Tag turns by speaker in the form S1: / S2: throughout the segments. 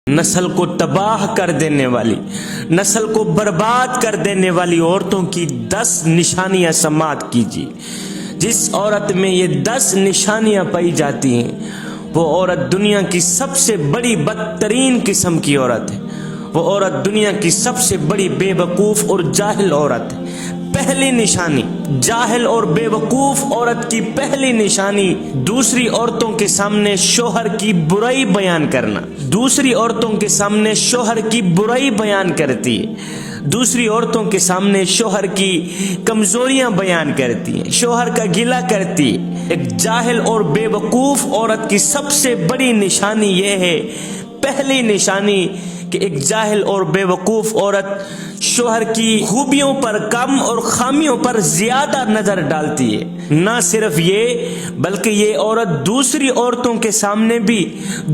S1: نسل کو تباہ کر دینے والی، نسل کو برباد کر دینے والی عورتوں کی 10 نشانیاں سماعت کیجیے۔ جس عورت میں یہ 10 نشانیاں پائی جاتی ہیں وہ عورت دنیا کی سب سے بڑی بدترین قسم کی عورت ہے، وہ عورت دنیا کی سب سے بڑی بے وقوف اور جاہل عورت ہے۔ پہلی نشانی، جاہل اور بے وقوف عورت کی پہلی نشانی، دوسری عورتوں کے سامنے شوہر کی برائی بیان کرنا۔ دوسری عورتوں کے سامنے شوہر کی برائی بیان کرتی ہے، دوسری عورتوں کے سامنے شوہر کی کمزوریاں بیان کرتی ہیں، شوہر کا گلہ کرتی ہے۔ ایک جاہل اور بے وقوف عورت کی سب سے بڑی نشانی یہ ہے، پہلی نشانی کہ ایک جاہل اور بے وقوف عورت شوہر کی خوبیوں پر کم اور خامیوں پر زیادہ نظر ڈالتی ہے۔ نہ صرف یہ بلکہ یہ عورت دوسری عورتوں کے سامنے بھی،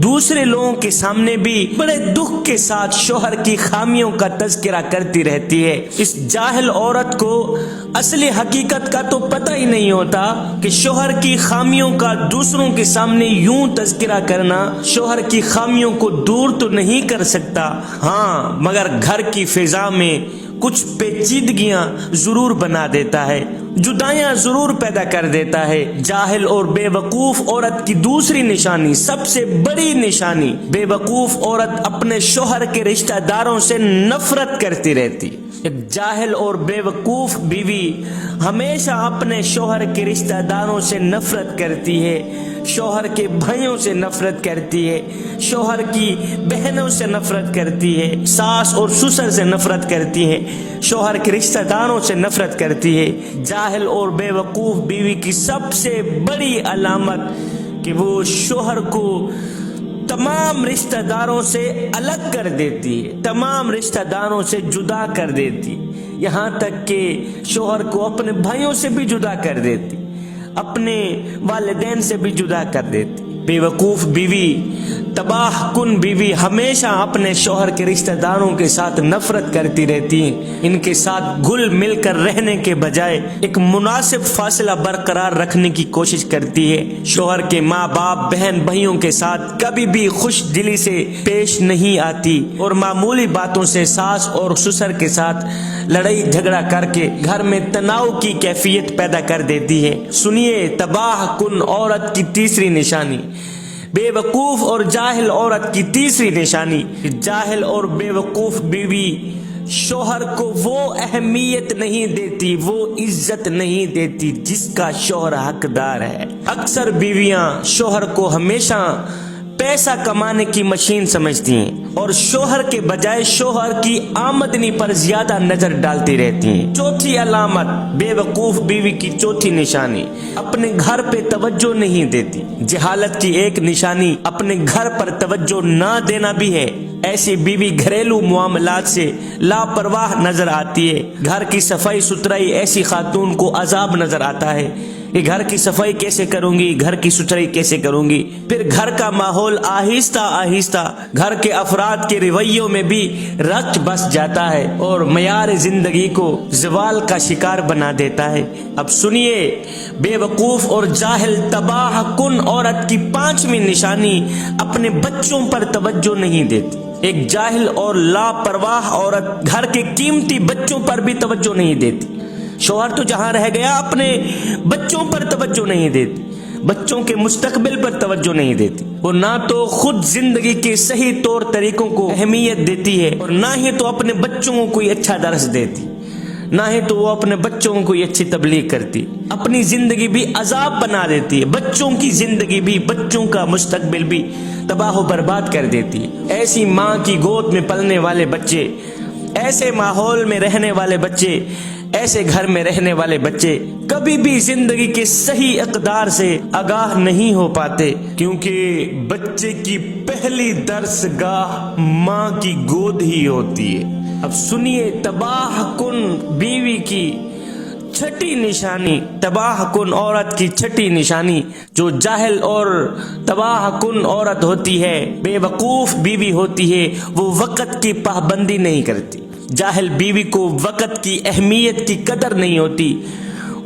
S1: دوسرے لوگوں کے سامنے بھی بڑے دکھ کے ساتھ شوہر کی خامیوں کا تذکرہ کرتی رہتی ہے۔ اس جاہل عورت کو اصلی حقیقت کا تو پتہ ہی نہیں ہوتا کہ شوہر کی خامیوں کا دوسروں کے سامنے یوں تذکرہ کرنا شوہر کی خامیوں کو دور تو نہیں کر سکتا، ہاں مگر گھر کی فضا میں کچھ پیچیدگیاں ضرور بنا دیتا ہے، جدائیاں ضرور پیدا کر دیتا ہے۔ جاہل اور بے وقوف عورت کی دوسری نشانی، سب سے بڑی نشانی، بے وقوف عورت اپنے شوہر کے رشتہ داروں سے نفرت کرتی رہتی۔ ایک جاہل اور بے وقوف بیوی ہمیشہ اپنے شوہر کے رشتہ داروں سے نفرت کرتی ہے، شوہر کے بھائیوں سے نفرت کرتی ہے، شوہر کی بہنوں سے نفرت کرتی ہے، ساس اور سسر سے نفرت کرتی ہے، شوہر کے رشتہ داروں سے نفرت کرتی ہے۔ جاہل اور بے وقوف بیوی کی سب سے بڑی علامت کہ وہ شوہر کو تمام رشتہ داروں سے الگ کر دیتی ہے، تمام رشتہ داروں سے جدا کر دیتی، یہاں تک کہ شوہر کو اپنے بھائیوں سے بھی جدا کر دیتی، اپنے والدین سے بھی جدا کر دیتی۔ بے وقوف بیوی، تباہ کن بیوی ہمیشہ اپنے شوہر کے رشتہ داروں کے ساتھ نفرت کرتی رہتی ہیں، ان کے ساتھ گھل مل کر رہنے کے بجائے ایک مناسب فاصلہ برقرار رکھنے کی کوشش کرتی ہے۔ شوہر کے ماں باپ، بہن بھائیوں کے ساتھ کبھی بھی خوش دلی سے پیش نہیں آتی اور معمولی باتوں سے ساس اور سسر کے ساتھ لڑائی جھگڑا کر کے گھر میں تناؤ کی کیفیت پیدا کر دیتی ہے۔ سنیے تباہ کن عورت کی تیسری نشانی، بے وقوف اور جاہل عورت کی تیسری نشانی، جاہل اور بے وقوف بیوی شوہر کو وہ اہمیت نہیں دیتی، وہ عزت نہیں دیتی جس کا شوہر حقدار ہے۔ اکثر بیویاں شوہر کو ہمیشہ پیسہ کمانے کی مشین سمجھتی ہیں اور شوہر کے بجائے شوہر کی آمدنی پر زیادہ نظر ڈالتی رہتی ہیں۔ چوتھی علامت، بے وقوف بیوی کی چوتھی نشانی، اپنے گھر پہ توجہ نہیں دیتی۔ جہالت کی ایک نشانی اپنے گھر پر توجہ نہ دینا بھی ہے۔ ایسی بیوی گھریلو معاملات سے لاپرواہ نظر آتی ہے۔ گھر کی صفائی ستھرائی ایسی خاتون کو عذاب نظر آتا ہے کہ گھر کی صفائی کیسے کروں گی، گھر کی ستھرائی کیسے کروں گی۔ پھر گھر کا ماحول آہستہ آہستہ گھر کے افراد کے رویوں میں بھی رچ بس جاتا ہے اور معیار زندگی کو زوال کا شکار بنا دیتا ہے۔ اب سنیے بے وقوف اور جاہل تباہ کن عورت کی پانچویں نشانی، اپنے بچوں پر توجہ نہیں دیتی۔ ایک جاہل اور لاپرواہ عورت گھر کے قیمتی بچوں پر بھی توجہ نہیں دیتی۔ شوہر تو جہاں رہ گیا اپنے بچوں پر توجہ نہیں دیتی، بچوں کے مستقبل پر توجہ نہیں دیتی، اور نہ تو خود زندگی کے صحیح طور طریقوں کو اہمیت دیتی ہے اور نہ ہی تو اپنے بچوں کو کوئی اچھا درس دیتی، نہ ہی تو وہ اپنے بچوں کو کوئی اچھی تبلیغ کرتی، اپنی زندگی بھی عذاب بنا دیتی ہے، بچوں کی زندگی بھی، بچوں کا مستقبل بھی تباہ و برباد کر دیتی ہے۔ ایسی ماں کی گود میں پلنے والے بچے، ایسے ماحول میں رہنے والے بچے، ایسے گھر میں رہنے والے بچے کبھی بھی زندگی کے صحیح اقدار سے آگاہ نہیں ہو پاتے، کیونکہ بچے کی پہلی درس گاہ ماں کی گود ہی ہوتی ہے۔ اب سنیے تباہ کن بیوی کی چھٹی نشانی، تباہ کن عورت کی چھٹی نشانی، جو جاہل اور تباہ کن عورت ہوتی ہے، بے وقوف بیوی ہوتی ہے، وہ وقت کی پابندی نہیں کرتی۔ جاہل بیوی کو وقت کی اہمیت کی قدر نہیں ہوتی،